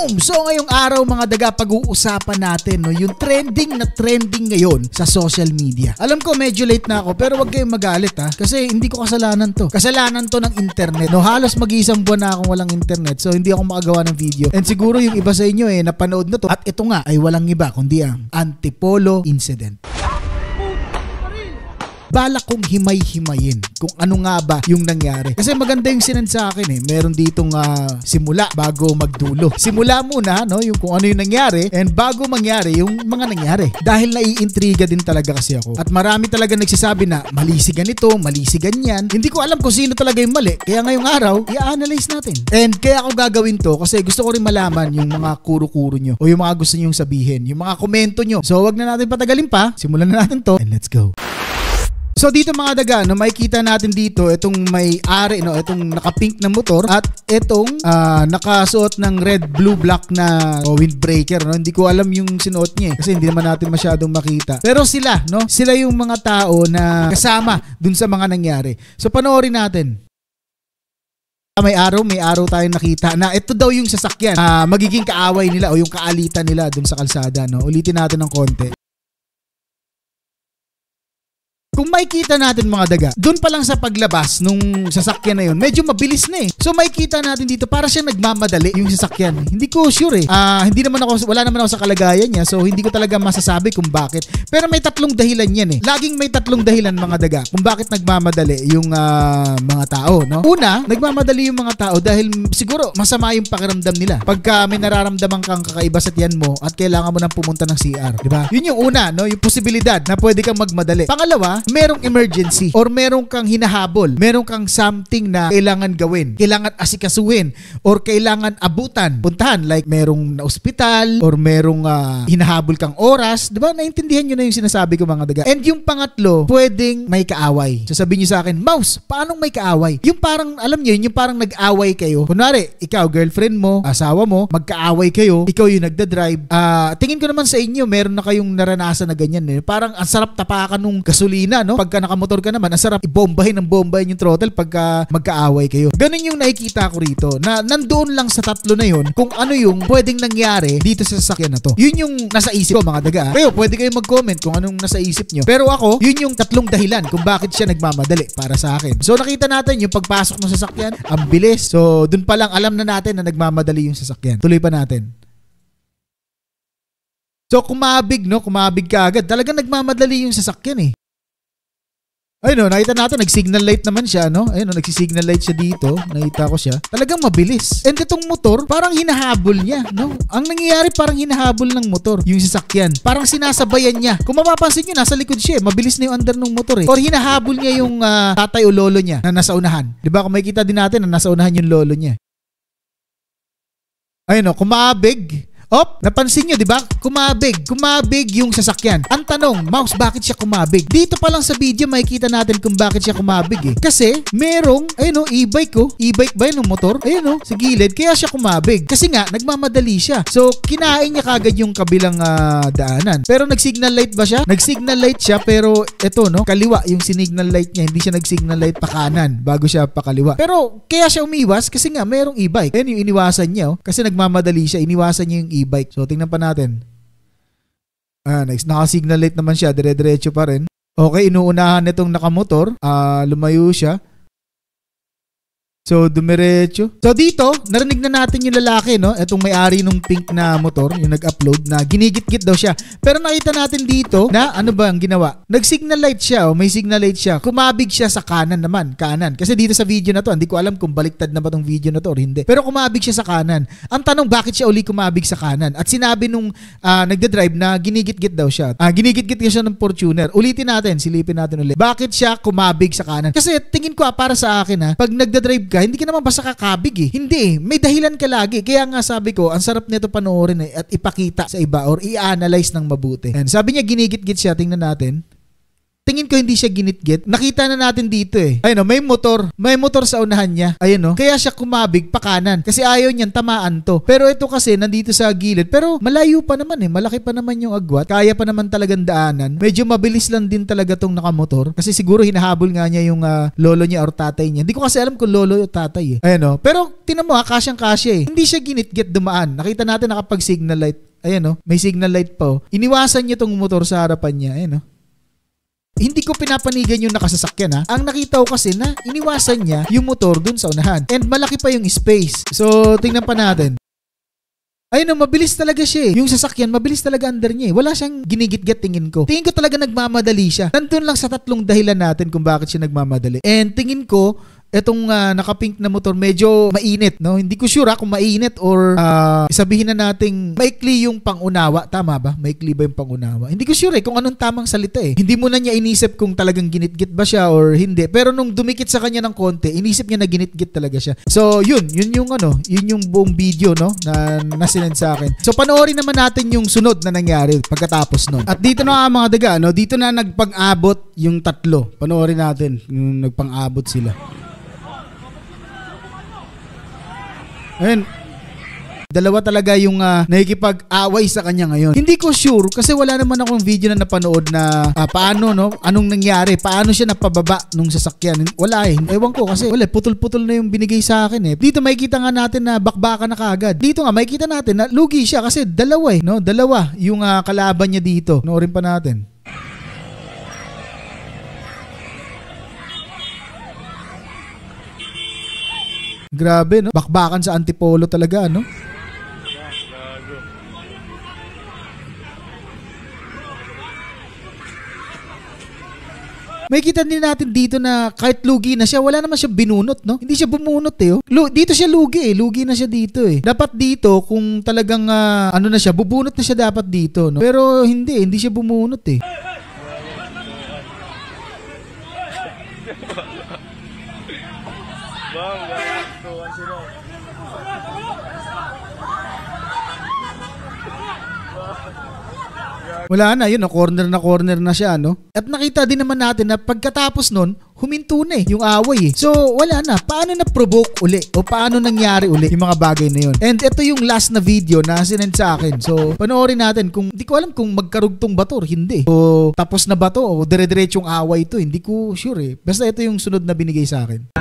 Boom! So ngayong araw mga daga, pag-uusapan natin yung trending na trending ngayon sa social media. Alam ko medyo late na ako pero wag kayong magalit kasi hindi ko kasalanan to. Kasalanan to ng internet. Halos mag-isang buwan na akong walang internet so hindi ako makagawa ng video. And siguro yung iba sa inyo napanood na to at ito nga ay walang iba kundi ang Antipolo incident. Balak kong himay-himayin kung ano nga ba yung nangyari. Kasi maganda yung sinend sa akin Meron ditong simula bago magdulo. Simula muna yung kung ano yung nangyari and bago mangyari yung mga nangyari. Dahil naiintriga din talaga kasi ako. At marami talaga nagsasabi na mali si ganito, mali si ganyan. Hindi ko alam kung sino talaga yung mali. Kaya ngayong araw, i-analyze natin. And kaya ako gagawin to kasi gusto ko rin malaman yung mga kuro-kuro nyo o yung mga gusto nyong sabihin, yung mga komento nyo. So wag na natin patagalin pa. Simulan na natin to and let's go. So dito mga daga, makikita natin dito itong may-ari, itong naka-pink na motor at itong nakasuot ng red, blue, black na windbreaker. Hindi ko alam yung sinuot niya kasi hindi naman natin masyadong makita. Pero sila, sila yung mga tao na kasama dun sa mga nangyari. So panoorin natin. May araw tayong nakita na ito daw yung sasakyan. Magiging kaaway nila o yung kaalitan nila dun sa kalsada. Ulitin natin ng konti. Kung makikita natin mga daga, doon pa lang sa paglabas nung sasakyan na yun, medyo mabilis na So makikita natin dito, para siya nagmamadali yung sasakyan. Hindi ko sure wala naman ako sa kalagayan niya, so hindi ko talaga masasabi kung bakit. Pero may tatlong dahilan yan Laging may tatlong dahilan mga daga kung bakit nagmamadali yung mga tao, Una, nagmamadali yung mga tao dahil siguro masama yung pakiramdam nila. Pagka may nararamdaman kang kakaiba sa tiyan mo at kailangan mo nang pumunta ng CR, di ba? Yun yung una, yung posibilidad na pwede kang magmadali. Pangalawa, merong emergency or merong kang hinahabol, merong kang something na kailangan gawin, kailangan asikasuhin or kailangan abutan, puntahan, like merong na ospital or merong hinahabol kang oras, di ba? Naintindihan nyo na yung sinasabi ko mga daga. And yung pangatlo, pwedeng may kaaway. Sasabihin nyo sa akin, Mouse, paano may kaaway? Yung parang, alam nyo yung parang nag-away kayo. Kunwari, ikaw, girlfriend mo, asawa mo, magkaaway kayo, ikaw yung nagda-drive. Tingin ko naman sa inyo, meron na kayong naranasan na ganyan. Parang ang sarap tapakan nung gasolina, Pagka nakamotor ka naman, ang sarap ibombahin yung throttle pagka magkaaway kayo. Ganun yung nakikita ko rito, na nandoon lang sa tatlo na yun kung ano yung pwedeng nangyari dito sa sasakyan na to. Yun yung nasa isip ko mga daga. Kayo, pwede kayo mag-comment kung anong nasa isip nyo. Pero ako, yun yung tatlong dahilan kung bakit siya nagmamadali para sa akin. So nakita natin yung pagpasok ng sasakyan, ang bilis. So dun pa lang alam na natin na nagmamadali yung sasakyan. Tuloy pa natin. So kumabig ka agad. Talagang nagmamadali yung sasakyan Ayun nakita natin, nag-signal light naman siya, Ayun nagsi-signal light siya dito. Nakita ko siya. Talagang mabilis. And itong motor, parang hinahabol niya, Ang nangyayari, parang hinahabol ng motor yung sasakyan. Parang sinasabayan niya. Kung mapapansin niyo, nasa likod siya. Mabilis na yung under ng motor Or hinahabol niya yung tatay o lolo niya na nasa unahan. 'Di ba? Kung makikita din natin na nasa unahan yung lolo niya. Ayun kumabig. Napansin nyo, di ba? Kumabig yung sasakyan. Ang tanong, Mouse, bakit siya kumabig? Dito pa lang sa video, makikita natin kung bakit siya kumabig Kasi, merong, e-bike E-bike ba yun, motor? Sa gilid, kaya siya kumabig. Kasi nga, nagmamadali siya. So, kinain niya kagad yung kabilang daanan. Pero nag-signal light ba siya? Nag-signal light siya, pero ito, kaliwa yung signal light niya. Hindi siya nag-signal light pa kanan bago siya pa kaliwa. Pero, kaya siya umiwas kasi nga, merong e-bike. Ayun yung iniwasan niya, Kasi nagmamadali siya, iniwasan niya yung e-bike. So, tingnan pa natin. Naka-signal light naman siya. Dire-diretso pa rin. Okay, inuunahan nitong nakamotor. Lumayo siya. So, dumiretso. So, dito, narinig na natin yung lalaki, Itong may-ari nung pink na motor, yung nag-upload, na ginigit-git daw siya. Pero nakita natin dito na ano ba ang ginawa? Nag-signal light siya, may signal light siya. Kumabig siya sa kanan naman, kanan. Kasi dito sa video na to, hindi ko alam kung baliktad na ba tong video na to or hindi. Pero kumabig siya sa kanan. Ang tanong, bakit siya uli kumabig sa kanan? At sinabi nung nagda-drive na ginigit-git daw siya. Ginigit-git siya ng Fortuner. Ulitin natin, silipin natin ulit. Bakit siya kumabig sa kanan? Kasi tingin ko para sa akin pag nagda-drive ka, hindi ka naman basta kakabig Hindi may dahilan ka lagi. Kaya nga sabi ko, ang sarap nito panoorin at ipakita sa iba or i-analyze ng mabuti. And sabi niya ginigit-git siya, tingnan natin. tingin ko hindi siya ginitgit. Nakita na natin dito eh. Ayun, may motor. May motor sa unahan niya. Ayun, kaya siya kumabig pa kanan. Kasi ayaw niyan tamaan to. Pero ito kasi nandito sa gilid. Pero malayo pa naman eh. Malaki pa naman yung agwat. Kaya pa naman talagang daanan. Medyo mabilis lang din talaga tong nakamotor. Kasi siguro hinahabol nga niya yung lolo niya or tatay niya. Hindi ko kasi alam kung lolo o tatay eh. Ayun, pero tinan mo kasyang-kasya eh. Hindi siya ginitgit dumaan. Nakita natin nakapag signal light. Ayan may signal light pa. Iniwasan niya tong motor sa harapan niya. Ayan Hindi ko pinapanigan yung nakasasakyan Ang nakita ko kasi na iniwasan niya yung motor dun sa unahan. And malaki pa yung space. So, tingnan pa natin. Ayun mabilis talaga siya Yung sasakyan, mabilis talaga under niya Wala siyang ginigit-git tingin ko. Tingin ko talaga nagmamadali siya. Nandun lang sa tatlong dahilan natin kung bakit siya nagmamadali. And tingin ko, etong naka-pink na motor medyo mainit, no? Hindi ko sure kung mainit or sabihin na nating maikli yung pangunawa. Tama ba? Maikli ba yung pangunawa? Hindi ko sure kung anong tamang salita Hindi mo na niya inisip kung talagang ginitgit ba siya or hindi. Pero nung dumikit sa kanya ng konti, inisip niya na ginitgit talaga siya. So, yun yung buong video, no? Na sinend sa akin. So, panoorin naman natin yung sunod na nangyari pagkatapos nun. At dito na mga daga, no? Dito na nagpang-abot yung tatlo. Panoorin natin yung nagpang-abot sila. Ayun, dalawa talaga yung nakikipag-away sa kanya ngayon. Hindi ko sure kasi wala naman akong video na napanood na paano, no? Anong nangyari? Paano siya napababa nung sasakyan? Wala Ewan ko kasi putol-putol na yung binigay sa akin Dito makikita nga natin na bakbakan na kaagad. Dito nga makikita natin na lugi siya kasi dalawa no? Dalawa yung kalaban niya dito. Noorin pa natin. Grabe, no? Bakbakan sa Antipolo talaga, no? May kita din natin dito na kahit lugi na siya, wala naman siya binunot, no? Hindi siya bumunot Dito siya lugi Lugi na siya dito Dapat dito, kung talagang na siya, bubunot na siya dapat dito, no? Pero hindi siya bumunot Wala na, corner na siya, no? At nakita din naman natin na pagkatapos nun, huminto na yung away So, wala na. Paano na-provoke uli? O paano nangyari uli yung mga bagay na yun? And ito yung last na video na sinend sa akin. So, panoorin natin kung, hindi ko alam kung magkarugtong ba to or hindi. O tapos na ba to? O dire-diretsong away to? Hindi ko sure Basta ito yung sunod na binigay sa akin.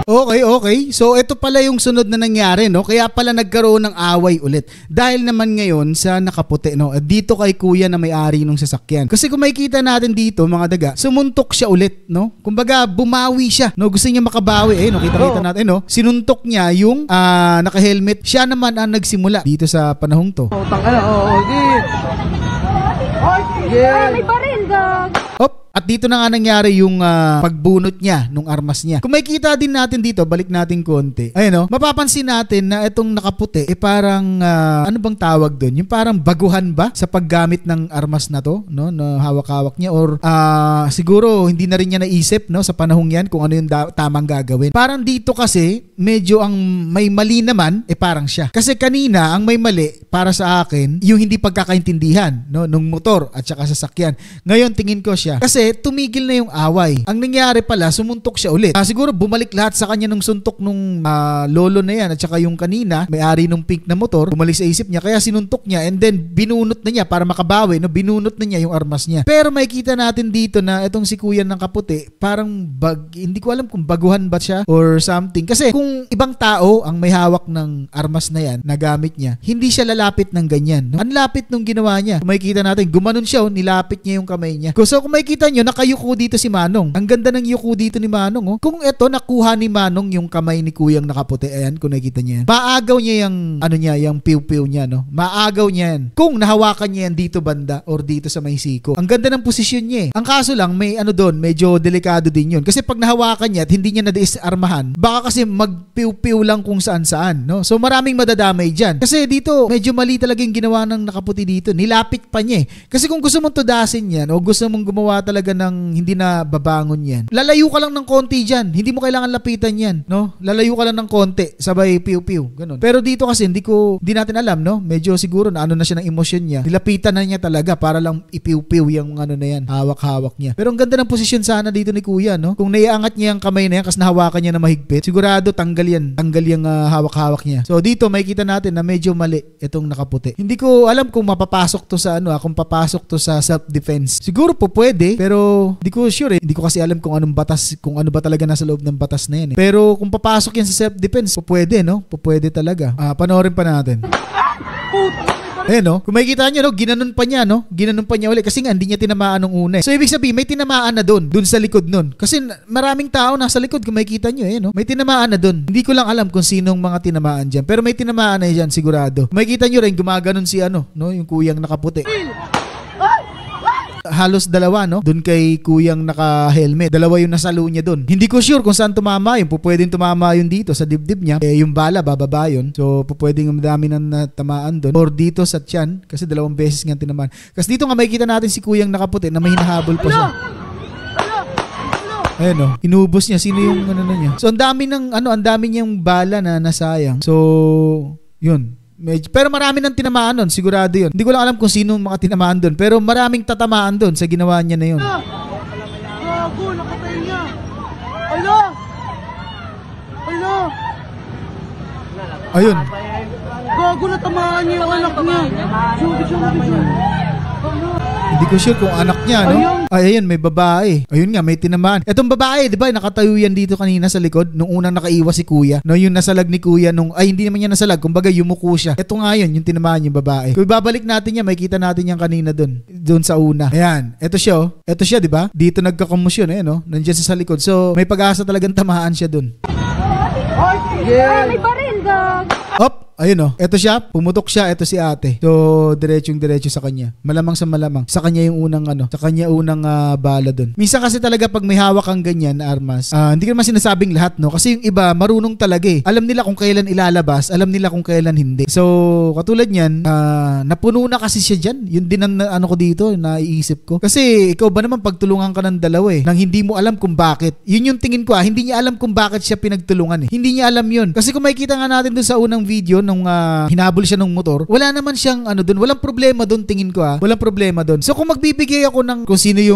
Okay. So, ito pala yung sunod na nangyari, no? Kaya pala nagkaroon ng away ulit. Dahil naman ngayon sa nakaputi, no? Dito kay kuya na may-ari nung sasakyan. Kasi kung makikita natin dito, mga daga, sumuntok siya ulit, no? Kumbaga, bumawi siya, no? Gusto niya makabawi, no? Kita natin, no? Sinuntok niya yung naka-helmet. Siya naman ang nagsimula dito sa panahong to. May baril, dog. At dito na nga nangyari yung pagbunot niya nung armas niya. Kung makikita din natin dito, balik natin konti. Ayun mapapansin natin na itong nakaputi parang ano bang tawag doon? Yung parang baguhan ba sa paggamit ng armas na to, no? Na hawak-hawak niya or siguro hindi na rin niya naisip, no, sa panahong 'yan kung ano yung tamang gagawin. Parang dito kasi medyo ang may mali naman parang siya. Kasi kanina ang may mali para sa akin yung hindi pagkakaintindihan, no, nung motor at saka sasakyan. Ngayon tingin ko siya kasi tumigil na yung away. Ang nangyari pala, sumuntok siya ulit. Siguro bumalik lahat sa kanya nung suntok nung lolo na yan at saka yung kanina, may-ari nung pink na motor, bumalik sa isip niya kaya sinuntok niya and then binunot na niya para makabawi, no? Binunot na niya yung armas niya. Pero makikita natin dito na itong si kuya ng kaputi, parang hindi ko alam kung baguhan ba siya or something. Kasi kung ibang tao ang may hawak ng armas na yan, na gamit niya, hindi siya lalapit ng ganyan, no? Ang lapit nung ginawa niya. Kung makikita natin, gumanon siya, nilapit niya yung kamay niya. So kung makikita niyo, nakayuko dito si Manong. Ang ganda ng yuko dito ni Manong, Kung eto nakuha ni Manong yung kamay ni kuyang nakaputi, ayan, kung nakikita niya yan. Maagaw niya yung yung piw-piw niya, no? Maagaw niya yan. Kung nahawakan niya yan dito banda or dito sa may siko. Ang ganda ng posisyon niya Ang kaso lang, may doon, medyo delikado din yun. Kasi pag nahawakan niya at hindi niya na-disarmahan, baka kasi magpiw-piw lang kung saan-saan, no? So maraming madadamay dyan. Kasi dito, medyo mali talaga yung ginawa ng nakaputi dito. Nilapit pa niya Kasi kung gusto mong tudasin yan o gusto mong gumawa talaga talaga ng hindi na babangon yan, lalayo ka lang ng konti dyan. Hindi mo kailangan lapitan yan, no? Lalayo ka lang ng konti, sabay piu-piu, ganun. Pero dito kasi hindi natin alam, no? Medyo siguro na ano na siya ng emosyon niya. Nilapitan na niya talaga para lang ipiu-piu yung ano na yan, hawak-hawak niya. Pero ang ganda ng posisyon sana dito ni Kuya, no? Kung naiangat niya yung kamay na yan kasi nahawakan niya na mahigpit, sigurado tanggal yung hawak-hawak niya. So dito makikita natin na medyo mali itong nakaputi. Hindi ko alam kung mapapasok to sa kung papasok to sa self-defense. Siguro po pwede, pero hindi ko sure eh. Hindi ko kasi alam kung anong batas, kung ano ba talaga nasa loob ng batas na yan eh. Pero kung papasok yan sa self-defense, pwede, no? Pwede talaga. Panoorin pa natin. No? Kung makikita nyo, no? Ginanon pa niya, no? Ginanon pa niya ulit kasi nga hindi niya tinamaan nung una eh. So ibig sabihin, may tinamaan na dun sa likod nun. Kasi maraming tao nasa likod kung makikita nyo no? May tinamaan na dun. Hindi ko lang alam kung sinong mga tinamaan dyan. Pero may tinamaan na dyan sigurado. Makikita nyo rin, gumaganon si no? Yung kuyang nakaputi. Halos dalawa, no? Doon kay kuyang naka-helmet. Dalawa yung nasalo niya doon. Hindi ko sure kung saan tumama yun. Pwedeng tumama yun dito sa dibdib niya. Yung bala, bababa yun. So, pwedeng madami na natamaan doon. Or dito sa tiyan. Kasi 2 beses nga tinamaan. Kasi dito nga makikita natin si kuyang nakaputi na may hinahabol pa siya. Ayan, no? Inubos niya. Sino yung ano na niya? So, ang dami niyang bala na nasayang. So, yun. Pero marami nang tinamaan doon, sigurado yun. Hindi ko lang alam kung sino mga tinamaan doon, pero maraming tatamaan doon sa ginawa niya na yun. Gago, nakatay niya. Ala! Ayun. Gago, natamaan niya yung anak niya. Hindi ko sure kung anak niya, no? Ay, ayun, may babae. Ayun nga, may tinamaan. Etong babae, di ba, nakatayo yan dito kanina sa likod nung unang nakaiwas si Kuya. No, yung nasalag ni Kuya hindi naman niya nasalag. Kumbaga, yumuko siya. Eto nga yun, yung tinamaan yung babae. Kung babalik natin yan, makikita natin yan kanina doon sa una. Ayan, eto siya, di ba? Dito nagkakomusyon, no? Nandiyan siya sa likod. So, may pag-asa talagang tamaan siya doon. May baril, gag. Ayun eto siya, pumutok siya, eto si ate. So, diretso sa kanya. Malamang sa malamang. Sa kanya yung unang bala dun. Minsan kasi talaga pag may hawak kang ganyan na armas, hindi ko naman sinasabing lahat, no? Kasi yung iba, marunong talaga eh. Alam nila kung kailan ilalabas, alam nila kung kailan hindi. So, katulad niyan, napuno na kasi siya dyan. Yun din ang ko dito, naiisip ko. Kasi ikaw ba naman pagtulungan ka ng dalawa eh, nang hindi mo alam kung bakit. Yun yung tingin ko hindi niya alam kung bakit siya pinagtulungan eh. Hindi niya alam yun. Kasi kung makikita nga natin dun sa unang video, nung hinabol siya ng motor, wala naman siyang doon, walang problema doon, tingin ko walang problema doon. So kung magbibigay ako ng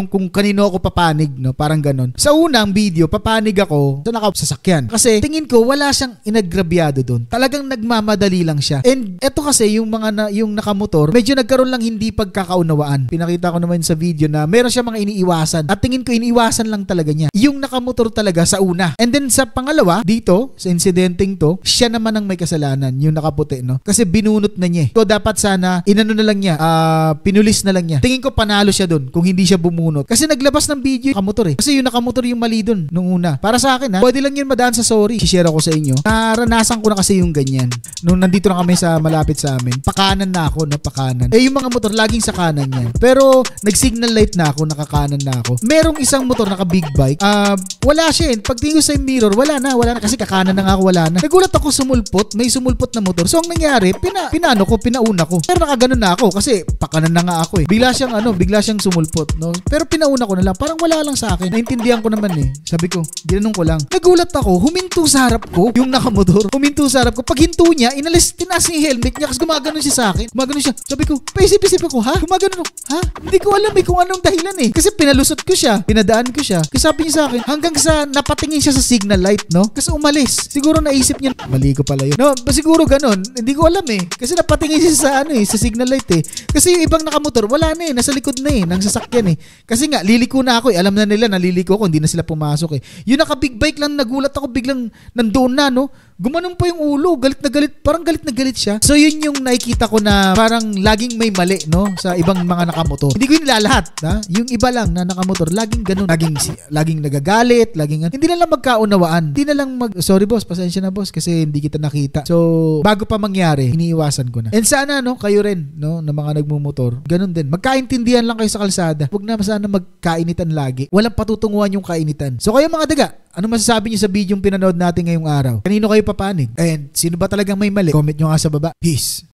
kung kanino ako papanig, no, parang ganon. Sa unang video, papanig ako sa nakasasakyan. Kasi tingin ko wala siyang inagrabyado doon. Talagang nagmamadali lang siya. And eto kasi yung yung nakamotor, medyo nagkaroon lang hindi pagkakaunawaan. Pinakita ko naman sa video na meron siya mga iniiwasan. At tingin ko iniiwasan lang talaga niya. Yung nakamotor talaga sa una. And then sa pangalawa, dito, sa insidenteng to, siya naman ang may kasalanan, yung nakaputi, no? Kasi binunot na niya. So dapat sana inano na lang niya, pinulis na lang niya. Tingin ko panalo siya doon kung hindi siya bumunot. Kasi naglabas ng video yung nakamotor eh. Kasi yung nakamotor yung mali doon nung una. Para sa akin pwede lang yun madaan sa sorry. I-share ako sa inyo. Naranasan ko na kasi yung ganyan. Nung nandito na kami sa malapit sa amin, pakanan na ako, no, pakanan. Yung mga motor laging sa kanan yan. Pero nag-signal light na ako, nakakanan na ako. Merong isang motor naka big bike. Wala siya eh. Pagtingin ko sa mirror, wala na kasi kakanan na nga ako, wala na. Nagulat ako, may sumulpot na motor. So ang nangyari, pinauna ko. Pero nakaganon na ako kasi pakanan na nga ako eh. Bigla siyang sumulpot, no? Pero pinauna ko na lang, parang wala lang sa akin. Naintindihan ko naman eh. Sabi ko, ginanong ko lang. Nagulat ako, huminto sa harap ko yung nakamotor. Huminto sa harap ko. Pag hinto niya, tinaas niya yung helmet niya kasi gumaganon siya sa akin. Gumaganon siya. Sabi ko, paisip-isip ako, ha? Gumaganon ako, ha? Hindi ko alam kung anong dahilan eh. Kasi pinalusot ko siya, pinadaan ko siya. Kasi sabi niya sa akin, hanggang sa napatingin siya sa signal light, no? Kasi umalis. Siguro naisip niya, mali ko pala yun. No, siguro ganon. Hindi ko alam eh. Kasi napatingin siya sa signal light eh. Kasi yung ibang nakamotor, wala na eh. Nasa likod na eh, ng sasakyan eh. Kasi nga, liliko na ako eh. Alam na nila, naliliko ako, hindi na sila pumasok eh. Yung naka-big bike lang, nagulat ako, biglang nandoon na, no? Gumanon pa yung ulo, galit na galit, parang galit na galit siya. So yun yung nakikita ko na parang laging may mali, no, sa ibang mga nakamotor. Hindi ko yun lalahat, ha? Yung iba lang na nakamotor, laging ganun, laging nagagalit, hindi na lang magkaunawaan. Hindi na lang sorry boss, pasensya na boss kasi hindi kita nakita. So bago pa mangyari, iniiwasan ko na. And sana, no, kayo rin, no, na mga nagmumotor, ganun din. Magkaintindihan lang kayo sa kalsada. Huwag na sana magkainitan lagi. Walang patutunguhan yung kainitan. So kayo mga daga, ano masasabi niyo sa video yung pinanood natin ngayong araw? Kanino kayo papanig? And sino ba talagang may mali? Comment nyo nga sa baba. Peace!